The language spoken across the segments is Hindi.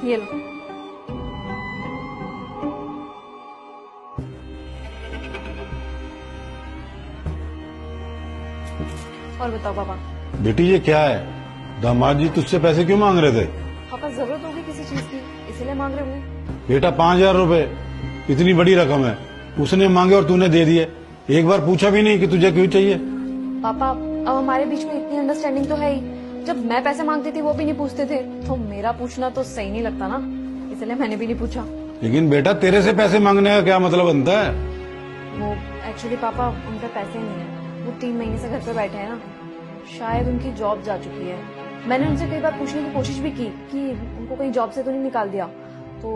ये लो। और बताओ पापा। बेटी ये क्या है? दामाद जी तुझसे पैसे क्यों मांग रहे थे? पापा जरूरत होगी किसी चीज की, इसीलिए मांग रहे होंगे। बेटा 5,000 रुपए इतनी बड़ी रकम है, उसने मांगे और तूने दे दिए। एक बार पूछा भी नहीं कि तुझे क्यों चाहिए। पापा अब हमारे बीच में इतनी अंडरस्टैंडिंग तो है ही। जब मैं पैसे मांगती थी वो भी नहीं पूछते थे, तो मेरा पूछना तो सही नहीं लगता ना, इसलिए मैंने भी नहीं पूछा। लेकिन बेटा तेरे से पैसे मांगने का क्या मतलब बनता है? वो एक्चुअली पापा उनके पैसे नहीं है, वो 3 महीने से घर पे बैठे हैं ना, शायद उनकी जॉब जा चुकी है। मैंने उनसे कई बार पूछने की कोशिश भी की कि उनको कहीं जॉब से तो नहीं निकाल दिया, तो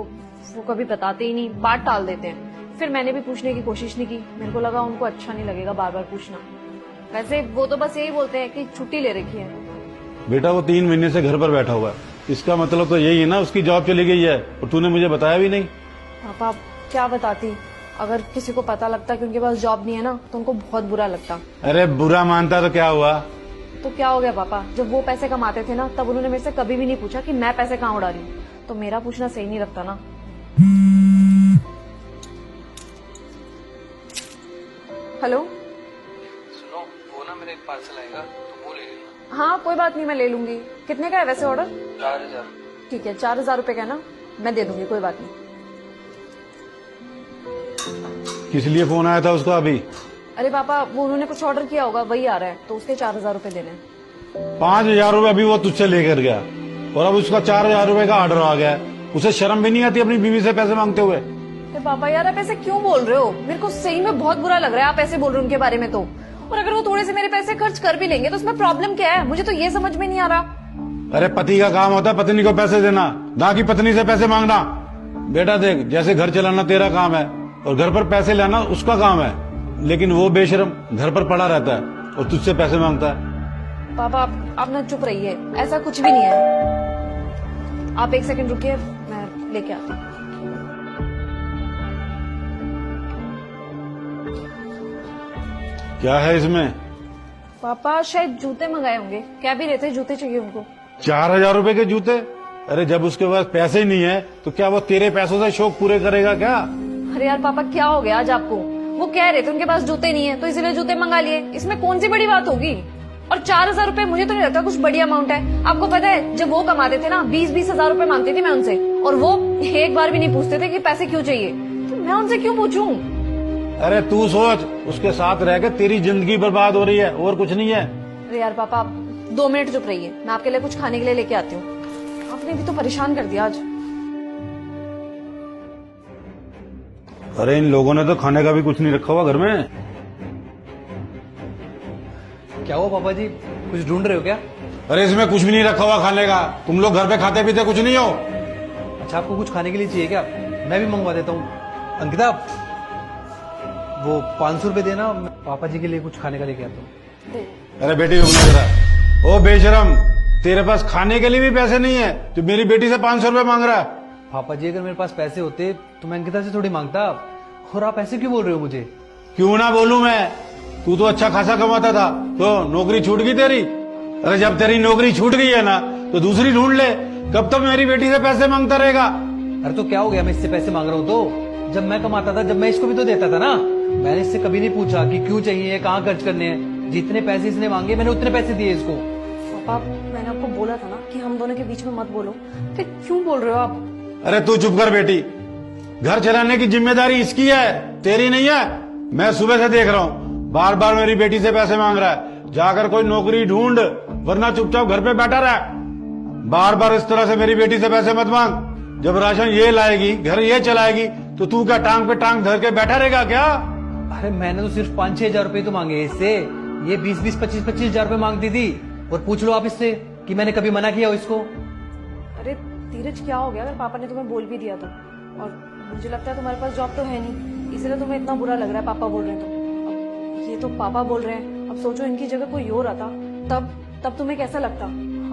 वो कभी बताते ही नहीं, बात टाल देते हैं। फिर मैंने भी पूछने की कोशिश नहीं की, मेरे को लगा उनको अच्छा नहीं लगेगा बार बार पूछना। वैसे वो तो बस यही बोलते हैं कि छुट्टी ले रखी है। बेटा वो 3 महीने से घर पर बैठा हुआ है, इसका मतलब तो यही है ना उसकी जॉब चली गई है, और तूने मुझे बताया भी नहीं। पापा क्या बताती, अगर किसी को पता लगता कि उनके पास जॉब नहीं है ना तो उनको बहुत बुरा लगता। अरे बुरा मानता तो क्या हुआ? तो क्या हो गया पापा, जब वो पैसे कमाते थे ना तब उन्होंने मेरे से कभी भी नहीं पूछा कि मैं पैसे कहाँ उड़ा रही हूँ, तो मेरा पूछना सही नहीं लगता ना। हेलो सुनो, वो ना मेरा एक पार्सल आएगा तो वो ले लेना। हाँ कोई बात नहीं, मैं ले लूंगी। कितने का है वैसे ऑर्डर? 4,000। ठीक है 4,000 रुपए का है ना, मैं दे दूंगी, कोई बात नहीं। किस लिए फोन आया था उसका अभी? अरे पापा वो उन्होंने कुछ ऑर्डर किया होगा, वही आ रहा है, तो उसके 4,000 रुपए देने हैं। 5,000 रुपए अभी वो तुझसे लेकर गया और अब उसका 4,000 रुपए का ऑर्डर आ गया है। उसे शर्म भी नहीं आती अपनी बीवी से पैसे मांगते हुए? अरे पापा यार आप ऐसे क्यों बोल रहे हो, मेरे को सही में बहुत बुरा लग रहा है आप ऐसे बोल रहे हो उनके बारे में। तो और अगर वो थोड़े से मेरे पैसे खर्च कर भी लेंगे तो उसमें प्रॉब्लम क्या है, मुझे तो ये समझ में नहीं आ रहा। अरे पति का काम होता है पत्नी को पैसे देना, ना कि पत्नी से पैसे मांगना। बेटा देख, जैसे घर चलाना तेरा काम है और घर पर पैसे लाना उसका काम है, लेकिन वो बेशरम घर पर पड़ा रहता है और तुझसे पैसे मांगता है। पापा आप ना चुप रहिए, ऐसा कुछ भी नहीं है। आप 1 सेकंड रुकिए, मैं लेके आती हूँ। क्या है इसमें? पापा शायद जूते मंगाए होंगे, क्या भी रहते जूते चाहिए उनको। 4,000 रुपए के जूते? अरे जब उसके पास पैसे ही नहीं है तो क्या वो तेरे पैसों से शौक पूरे करेगा क्या? अरे यार पापा क्या हो गया आज आपको, वो कह रहे थे उनके पास जूते नहीं है तो इसलिए जूते मंगा लिए, इसमें कौन सी बड़ी बात होगी। और 4,000 रुपए मुझे तो नहीं लगता कुछ बड़ी अमाउंट है। आपको पता है जब वो कमाते थे ना 20-20 हजार रुपए मांगती थी मैं उनसे, और वो एक बार भी नहीं पूछते थे कि पैसे क्यों चाहिए, तो मैं उनसे क्यों पूछूं। अरे तू सोच, उसके साथ रह के तेरी जिंदगी बर्बाद हो रही है और कुछ नहीं है। अरे यार पापा 2 मिनट चुप रहिए, मैं आपके लिए कुछ खाने के लिए लेके आती हूँ। आपने भी तो परेशान कर दिया आज। अरे इन लोगों ने तो खाने का भी कुछ नहीं रखा हुआ घर में। क्या हुआ पापा जी, कुछ ढूंढ रहे हो क्या? अरे इसमें कुछ भी नहीं रखा हुआ खाने का, तुम लोग घर पे खाते पीते कुछ नहीं हो। अच्छा आपको कुछ खाने के लिए चाहिए क्या? मैं भी मंगवा देता हूँ। अंकिता वो 500 रुपए देना, मैं पापा जी के लिए कुछ खाने का लेके आता हूँ। अरे बेटी रुकना जरा। ओ बेशरम, तेरे पास खाने के लिए भी पैसे नहीं है, तू मेरी बेटी से 500 रुपए मांग रहा है। पापा जी अगर मेरे पास पैसे होते तो मैं अंकिता से थोड़ी मांगता, और आप ऐसे क्यों बोल रहे हो मुझे? क्यों ना बोलूं मैं, तू तो अच्छा खासा कमाता था, तो नौकरी छूट गई तेरी। अरे जब तेरी नौकरी छूट गई है ना तो दूसरी ढूंढ ले, कब तक मेरी बेटी से पैसे मांगता रहेगा? अरे तो क्या हो गया, मैं इससे पैसे मांग रहा हूँ तो जब मैं कमाता था, जब मैं इसको भी तो देता था ना। मैंने इससे कभी नहीं पूछा कि क्यों चाहिए, कहाँ खर्च करने हैं। जितने पैसे इसने मांगे मैंने उतने पैसे दिए इसको। पापा मैंने आपको बोला था ना कि हम दोनों के बीच में मत बोलो, फिर क्यों बोल रहे हो आप? अरे तू चुप कर बेटी, घर चलाने की जिम्मेदारी इसकी है, तेरी नहीं है। मैं सुबह से देख रहा हूँ बार बार मेरी बेटी से पैसे मांग रहा है। जाकर कोई नौकरी ढूंढ, वरना चुपचाप घर पे बैठा रहा। बार बार इस तरह से मेरी बेटी से पैसे मत मांग। जब राशन ये लाएगी, घर ये चलाएगी, तो तू क्या टांग पे टांग धर के बैठा रहेगा क्या? अरे मैंने तो सिर्फ 5-6 हजार रुपए तो मांगे इससे, ये 20-20, 25-25 हजार रुपए मांगती थी। और पूछ लो आप इससे कि मैंने कभी मना किया हो इसको। अरे धीरज क्या हो गया अगर पापा ने तुम्हें बोल भी दिया तो? और मुझे लगता है तुम्हारे पास जॉब तो है नहीं, इसलिए तुम्हें इतना बुरा लग रहा है पापा बोल रहे हैं तो। अब ये तो पापा बोल रहे हैं, अब सोचो इनकी जगह कोई और आता तब तुम्हें कैसा लगता?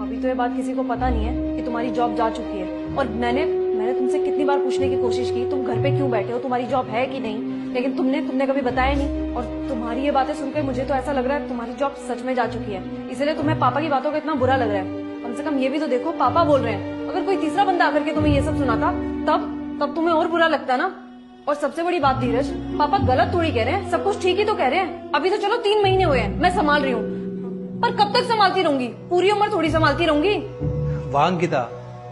अभी तो ये बात किसी को पता नहीं है कि तुम्हारी जॉब जा चुकी है। और मैंने तुमसे कितनी बार पूछने की कोशिश की तुम घर पे क्यों बैठे हो, तुम्हारी जॉब है कि नहीं, लेकिन तुमने कभी बताया नहीं। और तुम्हारी ये बातें सुनकर मुझे तो ऐसा लग रहा है तुम्हारी जॉब सच में जा चुकी है, इसलिए तुम्हें पापा की बातों का इतना बुरा लग रहा है। कम से कम ये भी तो देखो पापा बोल रहे हैं। अगर कोई तीसरा बंदा आकर के तुम्हें ये सब सुनाता तब तुम्हें और बुरा लगता ना। और सबसे बड़ी बात धीरज, पापा गलत थोड़ी कह रहे हैं, सब कुछ ठीक ही तो कह रहे हैं। अभी तो चलो 3 महीने हुए हैं, मैं संभाल रही हूँ, पर कब तक संभालती रहूंगी? पूरी उम्र थोड़ी संभालती रहूंगी। वाह अंकिता,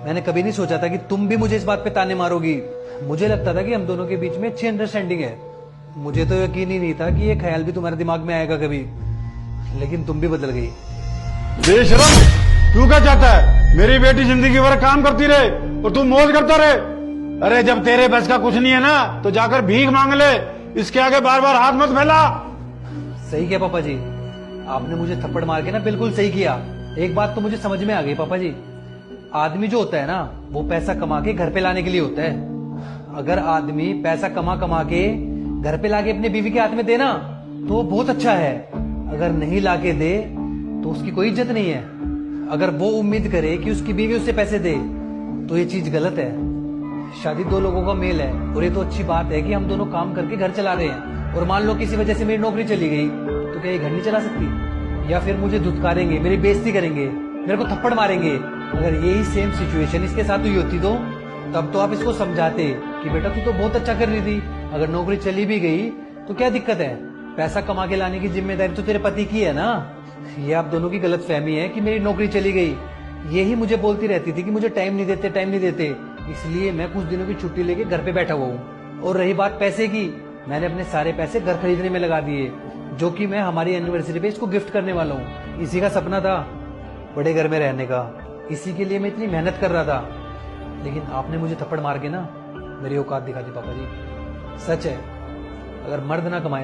मैंने कभी नहीं सोचा था कि तुम भी मुझे इस बात पे ताने मारोगी। मुझे लगता था कि हम दोनों के बीच में अच्छी अंडरस्टैंडिंग है। मुझे तो यकीन ही नहीं था कि ये ख्याल भी तुम्हारे दिमाग में आएगा कभी, लेकिन तुम भी बदल गई। बेशरम, तू क्या चाहता है? मेरी बेटी जिंदगी भर काम करती रहे और तू मौज करता रहे? अरे जब तेरे बस का कुछ नहीं है ना, तो जाकर भीख मांग ले। इसके आगे बार बार हाथ मत फैला। सही किया पापा जी, आपने मुझे थप्पड़ मार के ना बिल्कुल सही किया। एक बात तो मुझे समझ में आ गई पापा जी, आदमी जो होता है ना, वो पैसा कमा के घर पे लाने के लिए होता है। अगर आदमी पैसा कमा कमा के घर पे लाके अपने बीवी के हाथ में देना तो वो बहुत अच्छा है। अगर नहीं लाके दे तो उसकी कोई इज्जत नहीं है। अगर वो उम्मीद करे कि उसकी बीवी उससे पैसे दे तो ये चीज गलत है। शादी 2 लोगों का मेल है, और ये तो अच्छी बात है कि हम दोनों काम करके घर चला रहे हैं। और मान लो किसी वजह से मेरी नौकरी चली गई तो क्या ये घर नहीं चला सकती? या फिर मुझे धुतकारेंगे, मेरी बेइज्जती करेंगे, मेरे को थप्पड़ मारेंगे। अगर यही सेम सिचुएशन इसके साथ हुई होती तो तब तो आप इसको समझाते कि बेटा तू तो बहुत अच्छा कर रही थी, अगर नौकरी चली भी गई तो क्या दिक्कत है? पैसा कमा के लाने की जिम्मेदारी तो तेरे पति की है ना। ये आप दोनों की गलतफहमी है कि मेरी नौकरी चली गई। यही मुझे बोलती रहती थी कि मुझे टाइम नहीं देते, इसलिए मैं कुछ दिनों की छुट्टी लेके घर पे बैठा हुआ हूँ। और रही बात पैसे की, मैंने अपने सारे पैसे घर खरीदने में लगा दिए, जो कि मैं हमारी एनिवर्सरी पे इसको गिफ्ट करने वाला हूँ। इसी का सपना था बड़े घर में रहने का, इसी के लिए मैं इतनी मेहनत कर रहा था। लेकिन आपने मुझे थप्पड़ मार के ना मेरी औकात दिखा दी पापा जी। सच है, अगर मर्द ना कमाए